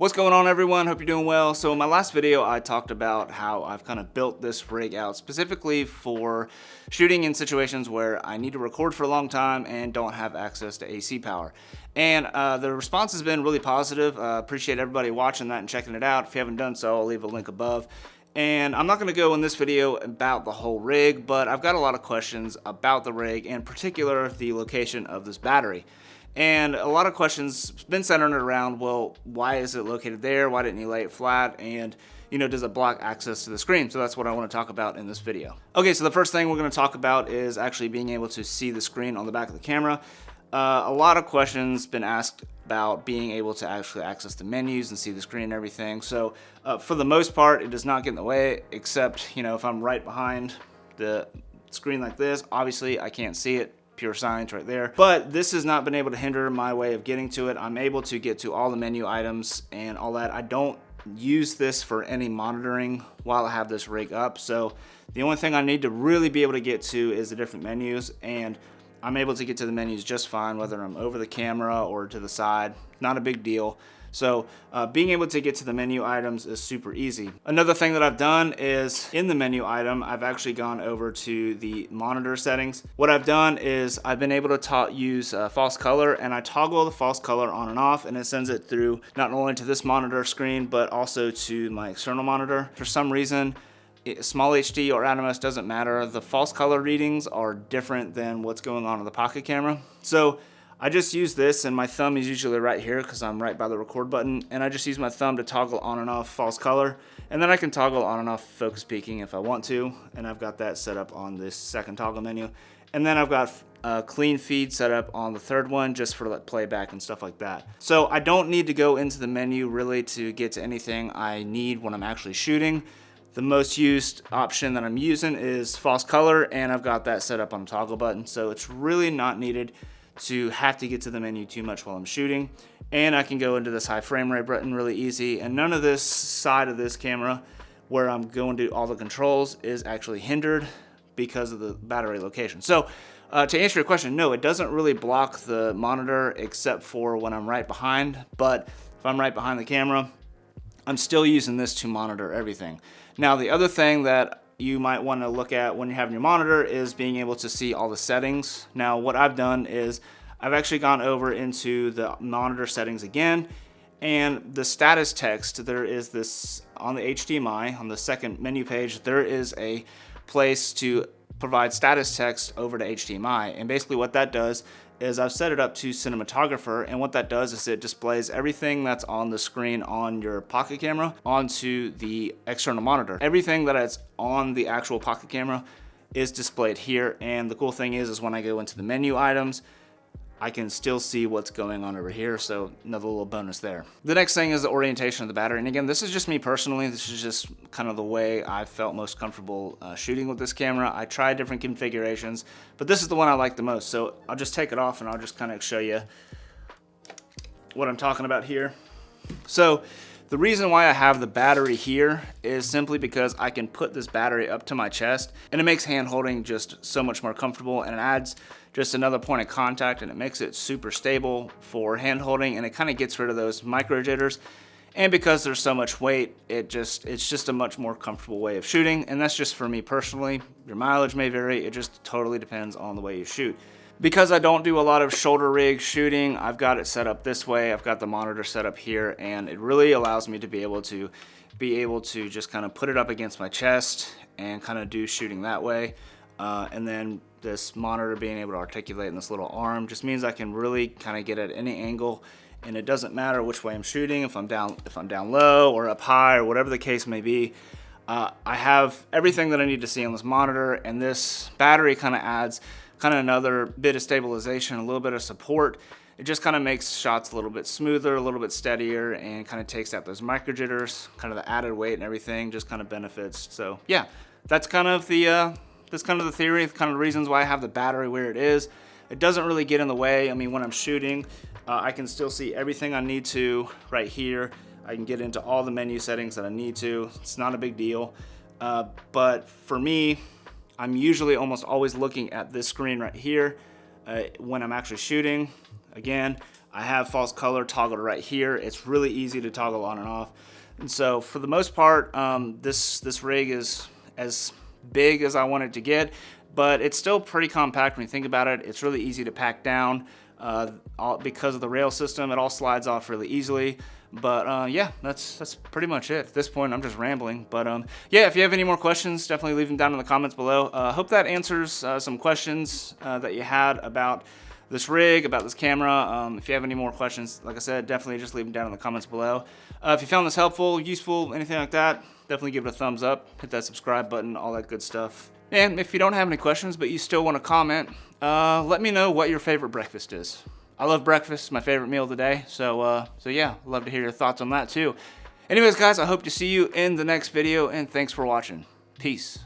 What's going on, everyone? Hope you're doing well. So in my last video, I talked about how I've kind of built this rig out specifically for shooting in situations where I need to record for a long time and don't have access to AC power. And the response has been really positive. Appreciate everybody watching that and checking it out. If you haven't done so, I'll leave a link above. And I'm not going to go in this video about the whole rig, but I've got a lot of questions about the rig, in particular the location of this battery. And a lot of questions been centered around, well, why is it located there? Why didn't you lay it flat? And, does it block access to the screen? So that's what I want to talk about in this video. Okay, so the first thing we're going to talk about is actually being able to see the screen on the back of the camera. A lot of questions been asked about being able to actually access the menus and see the screen and everything. So for the most part, it does not get in the way, except, if I'm right behind the screen like this, obviously I can't see it. Pure science right there. But this has not been able to hinder my way of getting to it. I'm able to get to all the menu items and all that. I don't use this for any monitoring while I have this rig up. So the only thing I need to really be able to get to is the different menus, and I'm able to get to the menus just fine, whether I'm over the camera or to the side. Not a big deal. So being able to get to the menu items is super easy. Another thing that I've done is in the menu item, I've actually gone over to the monitor settings. What I've done is I've been able to use false color, and I toggle the false color on and off, and it sends it through not only to this monitor screen, but also to my external monitor. For some reason, small HD or Atomos doesn't matter. The false color readings are different than what's going on in the pocket camera. So I just use this, and my thumb is usually right here because I'm right by the record button, and I just use my thumb to toggle on and off false color, and then I can toggle on and off focus peaking if I want to, and I've got that set up on this second toggle menu. And then I've got a clean feed set up on the third one just for playback and stuff like that. So I don't need to go into the menu really to get to anything I need when I'm actually shooting. The most used option that I'm using is false color, and I've got that set up on the toggle button, so it's really not needed to have to get to the menu too much while I'm shooting. And I can go into this high frame rate button really easy, and none of this side of this camera where I'm going to all the controls is actually hindered because of the battery location. So to answer your question, no, it doesn't really block the monitor except for when I'm right behind, but if I'm right behind the camera, I'm still using this to monitor everything. Now, the other thing that you might want to look at when you're having your monitor is being able to see all the settings. Now, what I've done is I've actually gone over into the monitor settings again, and the status text, there is this on the HDMI, on the second menu page, there is a place to provide status text over to HDMI. And basically what that does is I've set it up to cinematographer, and what that does is it displays everything that's on the screen on your pocket camera onto the external monitor. Everything that is on the actual pocket camera is displayed here, and the cool thing is when I go into the menu items, I can still see what's going on over here, so another little bonus there. The next thing is the orientation of the battery, and again, this is just me personally. This is just kind of the way I felt most comfortable shooting with this camera. I tried different configurations, but this is the one I like the most, so I'll just take it off and I'll just kind of show you what I'm talking about here. So the reason why I have the battery here is simply because I can put this battery up to my chest, and it makes hand holding just so much more comfortable, and it adds just another point of contact, and it makes it super stable for hand holding, and it kind of gets rid of those micro jitters. And because there's so much weight, it's just a much more comfortable way of shooting, and that's just for me personally. Your mileage may vary, it just totally depends on the way you shoot. Because I don't do a lot of shoulder rig shooting, I've got it set up this way. I've got the monitor set up here, and it really allows me to be able to just kind of put it up against my chest and kind of do shooting that way. And then this monitor being able to articulate in this little arm just means I can really kind of get at any angle, and it doesn't matter which way I'm shooting, if I'm down low or up high or whatever the case may be. I have everything that I need to see on this monitor, and this battery kind of adds kind of another bit of stabilization, a little bit of support. It just kind of makes shots a little bit smoother, a little bit steadier, and kind of takes out those micro jitters, kind of the added weight and everything just kind of benefits. So yeah, that's kind of the theory, kind of the reasons why I have the battery where it is. It doesn't really get in the way. I mean, when I'm shooting, I can still see everything I need to right here. I can get into all the menu settings that I need to. It's not a big deal. But for me, I'm usually almost always looking at this screen right here when I'm actually shooting. Again, I have false color toggled right here. It's really easy to toggle on and off. And so for the most part, this rig is as big as I want it to get, but it's still pretty compact when you think about it. It's really easy to pack down because of the rail system. It all slides off really easily. But yeah, that's pretty much it. At this point, I'm just rambling. But yeah, if you have any more questions, definitely leave them down in the comments below. Hope that answers some questions that you had about this rig, about this camera. If you have any more questions, like I said, definitely just leave them down in the comments below. If you found this helpful, useful, anything like that, definitely give it a thumbs up, hit that subscribe button, all that good stuff. And if you don't have any questions, but you still want to comment, let me know what your favorite breakfast is. I love breakfast, my favorite meal of the day. So yeah, love to hear your thoughts on that too. Anyways, guys, I hope to see you in the next video, and thanks for watching. Peace.